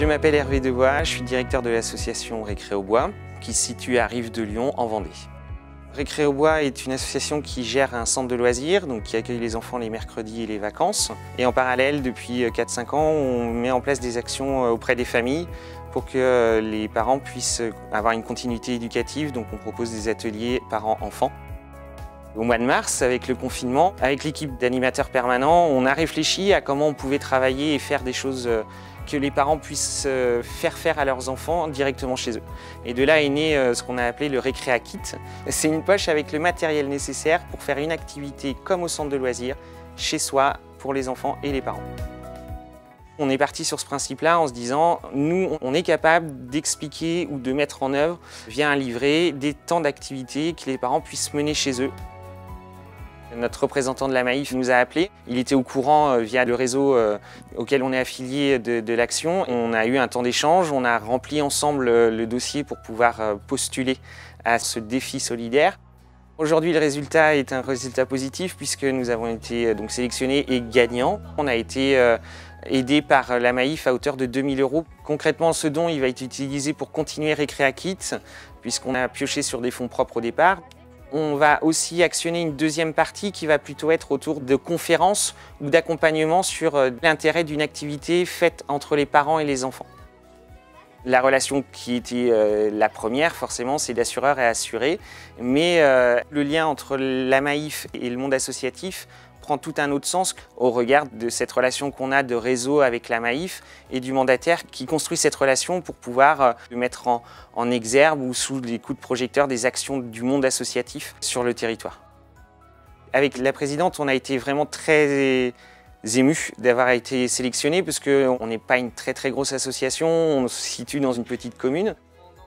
Je m'appelle Hervé Debois, je suis directeur de l'association Récréo Bois, qui se situe à Rive-de-Lyon, en Vendée. Récréo Bois est une association qui gère un centre de loisirs, donc qui accueille les enfants les mercredis et les vacances. Et en parallèle, depuis 4-5 ans, on met en place des actions auprès des familles pour que les parents puissent avoir une continuité éducative. Donc on propose des ateliers parents-enfants. Au mois de mars, avec le confinement, avec l'équipe d'animateurs permanents, on a réfléchi à comment on pouvait travailler et faire des choses que les parents puissent faire à leurs enfants directement chez eux. Et de là est né ce qu'on a appelé le Récréa Kit. C'est une poche avec le matériel nécessaire pour faire une activité comme au centre de loisirs, chez soi, pour les enfants et les parents. On est parti sur ce principe-là en se disant, nous, on est capable d'expliquer ou de mettre en œuvre, via un livret, des temps d'activité que les parents puissent mener chez eux. Notre représentant de la Maïf nous a appelés. Il était au courant via le réseau auquel on est affilié de l'action. On a eu un temps d'échange, on a rempli ensemble le dossier pour pouvoir postuler à ce défi solidaire. Aujourd'hui, le résultat est un résultat positif puisque nous avons été donc sélectionnés et gagnants. On a été aidés par la Maïf à hauteur de 2 000 €. Concrètement, ce don il va être utilisé pour continuer Récréa Kit puisqu'on a pioché sur des fonds propres au départ. On va aussi actionner une deuxième partie qui va plutôt être autour de conférences ou d'accompagnement sur l'intérêt d'une activité faite entre les parents et les enfants. La relation qui était la première, forcément, c'est d'assureur et assuré, mais le lien entre la Maïf et le monde associatif prend tout un autre sens au regard de cette relation qu'on a de réseau avec la Maïf et du mandataire qui construit cette relation pour pouvoir mettre en exergue ou sous les coups de projecteur des actions du monde associatif sur le territoire. Avec la présidente, on a été vraiment très émus d'avoir été sélectionnés parce qu'on n'est pas une très grosse association, on se situe dans une petite commune.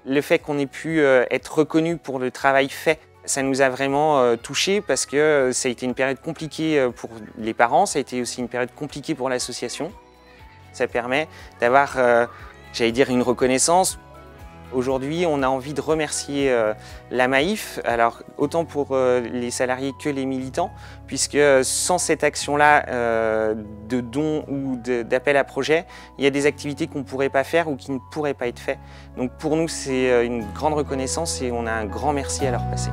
Le fait qu'on ait pu être reconnu pour le travail fait, ça nous a vraiment touchés parce que ça a été une période compliquée pour les parents, ça a été aussi une période compliquée pour l'association. Ça permet d'avoir, j'allais dire, une reconnaissance. Aujourd'hui, on a envie de remercier la Maïf, alors autant pour les salariés que les militants, puisque sans cette action-là de don ou d'appel à projet, il y a des activités qu'on ne pourrait pas faire ou qui ne pourraient pas être faites. Donc pour nous, c'est une grande reconnaissance et on a un grand merci à leur passer.